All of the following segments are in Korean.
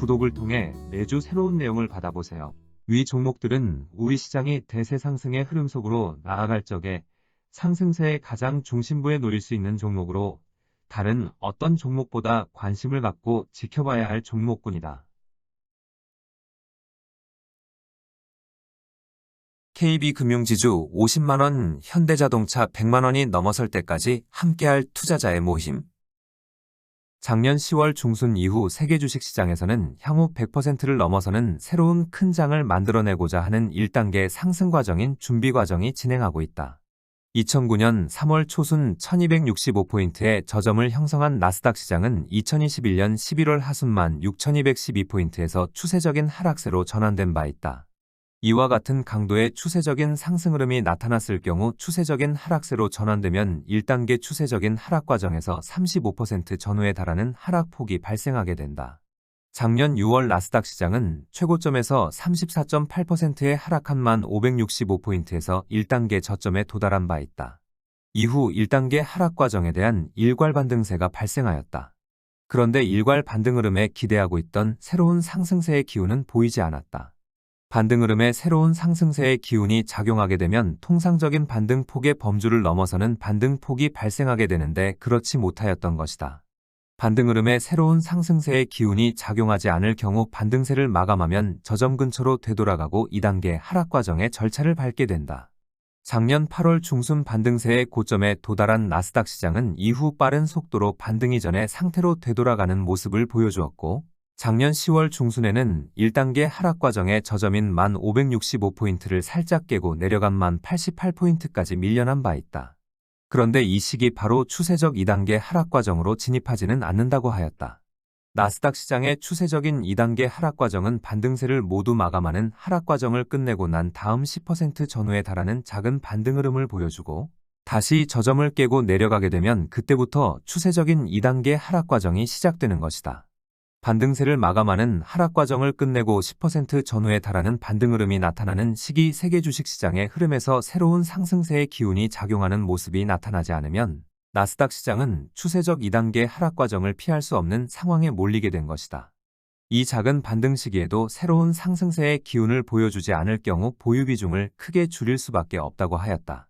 구독을 통해 매주 새로운 내용을 받아보세요. 위 종목들은 우리 시장이 대세 상승의 흐름 속으로 나아갈 적에 상승세의 가장 중심부에 놓일 수 있는 종목으로 다른 어떤 종목보다 관심을 갖고 지켜봐야 할 종목군이다. KB금융지주 50만원, 현대자동차 100만원이 넘어설 때까지 함께할 투자자의 모임. 작년 10월 중순 이후 세계 주식시장에서는 향후 100%를 넘어서는 새로운 큰 장을 만들어내고자 하는 1단계 상승 과정인 준비 과정이 진행하고 있다. 2009년 3월 초순 1265포인트의 저점을 형성한 나스닥 시장은 2021년 11월 하순만 6212포인트에서 추세적인 하락세로 전환된 바 있다. 이와 같은 강도의 추세적인 상승 흐름이 나타났을 경우 추세적인 하락세로 전환되면 1단계 추세적인 하락 과정에서 35% 전후에 달하는 하락폭이 발생하게 된다. 작년 6월 나스닥 시장은 최고점에서 34.8%의 하락한 1565포인트에서 1단계 저점에 도달한 바 있다. 이후 1단계 하락 과정에 대한 일괄 반등세가 발생하였다. 그런데 일괄 반등 흐름에 기대하고 있던 새로운 상승세의 기운은 보이지 않았다. 반등 흐름에 새로운 상승세의 기운이 작용하게 되면 통상적인 반등 폭의 범주를 넘어서는 반등 폭이 발생하게 되는데 그렇지 못하였던 것이다. 반등 흐름에 새로운 상승세의 기운이 작용하지 않을 경우 반등세를 마감하면 저점 근처로 되돌아가고 2단계 하락 과정의 절차를 밟게 된다. 작년 8월 중순 반등세의 고점에 도달한 나스닥 시장은 이후 빠른 속도로 반등 이전의 상태로 되돌아가는 모습을 보여주었고 작년 10월 중순에는 1단계 하락 과정의 저점인 1565포인트를 살짝 깨고 내려간 1088포인트까지 밀려난 바 있다. 그런데 이 시기 바로 추세적 2단계 하락 과정으로 진입하지는 않는다고 하였다. 나스닥 시장의 추세적인 2단계 하락 과정은 반등세를 모두 마감하는 하락 과정을 끝내고 난 다음 10% 전후에 달하는 작은 반등 흐름을 보여주고 다시 저점을 깨고 내려가게 되면 그때부터 추세적인 2단계 하락 과정이 시작되는 것이다. 반등세를 마감하는 하락 과정을 끝내고 10% 전후에 달하는 반등 흐름이 나타나는 시기 세계 주식시장의 흐름에서 새로운 상승세의 기운이 작용하는 모습이 나타나지 않으면 나스닥 시장은 추세적 2단계 하락 과정을 피할 수 없는 상황에 몰리게 된 것이다. 이 작은 반등 시기에도 새로운 상승세의 기운을 보여주지 않을 경우 보유 비중을 크게 줄일 수밖에 없다고 하였다.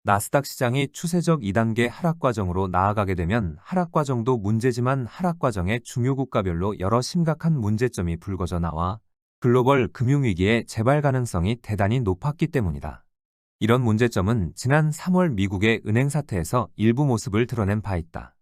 나스닥 시장이 추세적 2단계 하락 과정으로 나아가게 되면 하락 과정도 문제지만 하락 과정의 중요 국가별로 여러 심각한 문제점이 불거져 나와 글로벌 금융위기의 재발 가능성이 대단히 높았기 때문이다. 이런 문제점은 지난 3월 미국의 은행 사태에서 일부 모습을 드러낸 바 있다.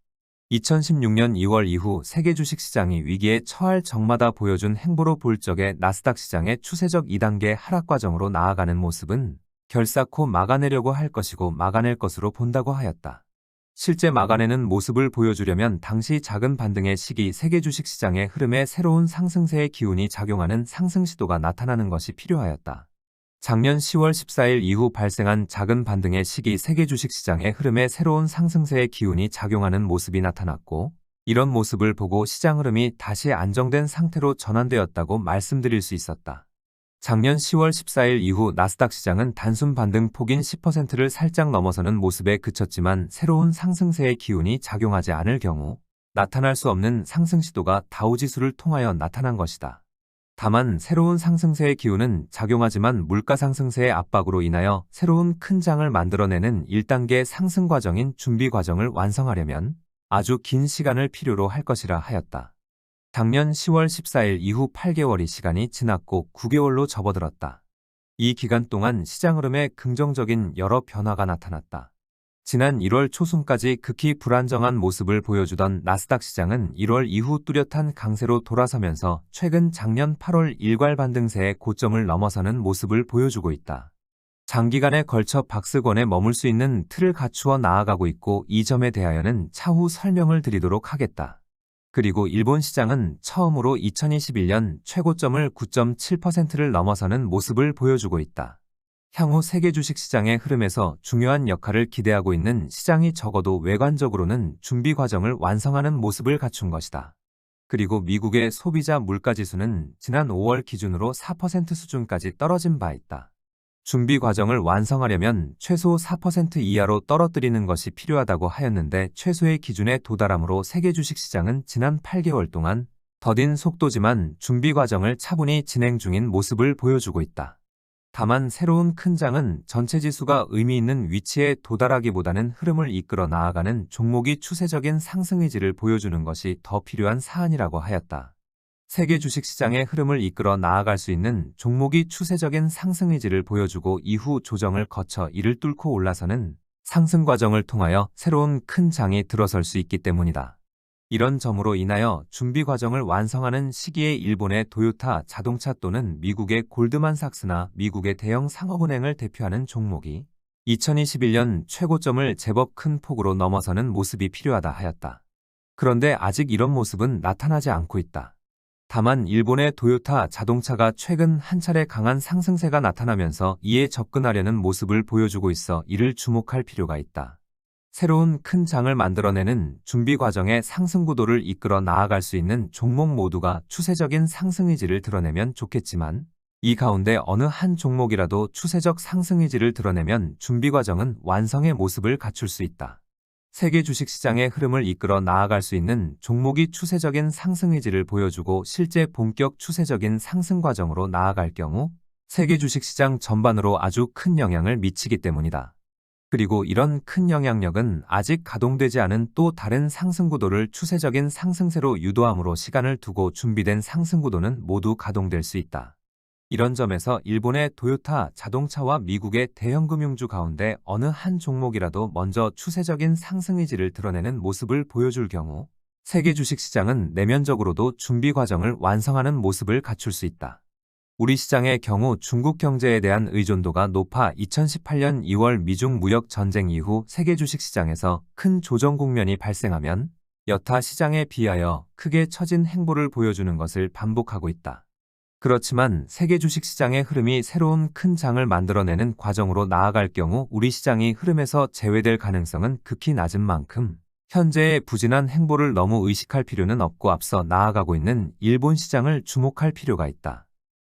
2016년 2월 이후 세계 주식시장이 위기에 처할 적마다 보여준 행보로 볼 적에 나스닥 시장의 추세적 2단계 하락 과정으로 나아가는 모습은 결사코 막아내려고 할 것이고 막아낼 것으로 본다고 하였다. 실제 막아내는 모습을 보여주려면 당시 작은 반등의 시기 세계 주식시장의 흐름에 새로운 상승세의 기운이 작용하는 상승 시도가 나타나는 것이 필요하였다. 작년 10월 14일 이후 발생한 작은 반등의 시기 세계 주식시장의 흐름에 새로운 상승세의 기운이 작용하는 모습이 나타났고 이런 모습을 보고 시장 흐름이 다시 안정된 상태로 전환되었다고 말씀드릴 수 있었다. 작년 10월 14일 이후 나스닥 시장은 단순 반등 폭인 10%를 살짝 넘어서는 모습에 그쳤지만 새로운 상승세의 기운이 작용하지 않을 경우 나타날 수 없는 상승 시도가 다우지수를 통하여 나타난 것이다. 다만 새로운 상승세의 기운은 작용하지만 물가 상승세의 압박으로 인하여 새로운 큰 장을 만들어내는 1단계 상승 과정인 준비 과정을 완성하려면 아주 긴 시간을 필요로 할 것이라 하였다. 작년 10월 14일 이후 8개월이 시간이 지났고 9개월로 접어들었다. 이 기간 동안 시장 흐름에 긍정적인 여러 변화가 나타났다. 지난 1월 초순까지 극히 불안정한 모습을 보여주던 나스닥 시장은 1월 이후 뚜렷한 강세로 돌아서면서 최근 작년 8월 일괄 반등세의 고점을 넘어서는 모습을 보여주고 있다. 장기간에 걸쳐 박스권에 머물 수 있는 틀을 갖추어 나아가고 있고 이 점에 대하여는 차후 설명을 드리도록 하겠다. 그리고 일본 시장은 처음으로 2021년 최고점을 9.7%를 넘어서는 모습을 보여주고 있다. 향후 세계 주식시장의 흐름에서 중요한 역할을 기대하고 있는 시장이 적어도 외관적으로는 준비 과정을 완성하는 모습을 갖춘 것이다. 그리고 미국의 소비자 물가지수는 지난 5월 기준으로 4% 수준까지 떨어진 바 있다. 준비 과정을 완성하려면 최소 4% 이하로 떨어뜨리는 것이 필요하다고 하였는데 최소의 기준에 도달함으로 세계 주식시장은 지난 8개월 동안 더딘 속도지만 준비 과정을 차분히 진행 중인 모습을 보여주고 있다. 다만 새로운 큰 장은 전체 지수가 의미 있는 위치에 도달하기보다는 흐름을 이끌어 나아가는 종목이 추세적인 상승 의지를 보여주는 것이 더 필요한 사안이라고 하였다. 세계 주식시장의 흐름을 이끌어 나아갈 수 있는 종목이 추세적인 상승 의지를 보여주고 이후 조정을 거쳐 이를 뚫고 올라서는 상승 과정을 통하여 새로운 큰 장이 들어설 수 있기 때문이다. 이런 점으로 인하여 준비 과정을 완성하는 시기에 일본의 도요타 자동차 또는 미국의 골드만삭스나 미국의 대형 상업은행을 대표하는 종목이 2021년 최고점을 제법 큰 폭으로 넘어서는 모습이 필요하다 하였다. 그런데 아직 이런 모습은 나타나지 않고 있다. 다만 일본의 도요타 자동차가 최근 한 차례 강한 상승세가 나타나면서 이에 접근하려는 모습을 보여주고 있어 이를 주목할 필요가 있다. 새로운 큰 장을 만들어내는 준비 과정의 상승 구도를 이끌어 나아갈 수 있는 종목 모두가 추세적인 상승 의지를 드러내면 좋겠지만 이 가운데 어느 한 종목이라도 추세적 상승 의지를 드러내면 준비 과정은 완성의 모습을 갖출 수 있다. 세계 주식시장의 흐름을 이끌어 나아갈 수 있는 종목이 추세적인 상승 의지를 보여주고 실제 본격 추세적인 상승 과정으로 나아갈 경우 세계 주식시장 전반으로 아주 큰 영향을 미치기 때문이다. 그리고 이런 큰 영향력은 아직 가동되지 않은 또 다른 상승 구도를 추세적인 상승세로 유도함으로 시간을 두고 준비된 상승 구도는 모두 가동될 수 있다. 이런 점에서 일본의 도요타 자동차와 미국의 대형 금융주 가운데 어느 한 종목이라도 먼저 추세적인 상승 의지를 드러내는 모습을 보여줄 경우 세계 주식시장은 내면적으로도 준비 과정을 완성하는 모습을 갖출 수 있다. 우리 시장의 경우 중국 경제에 대한 의존도가 높아 2018년 2월 미중 무역 전쟁 이후 세계 주식시장에서 큰 조정 국면이 발생하면 여타 시장에 비하여 크게 처진 행보를 보여주는 것을 반복하고 있다. 그렇지만 세계 주식시장의 흐름이 새로운 큰 장을 만들어내는 과정으로 나아갈 경우 우리 시장이 흐름에서 제외될 가능성은 극히 낮은 만큼 현재의 부진한 행보를 너무 의식할 필요는 없고 앞서 나아가고 있는 일본 시장을 주목할 필요가 있다.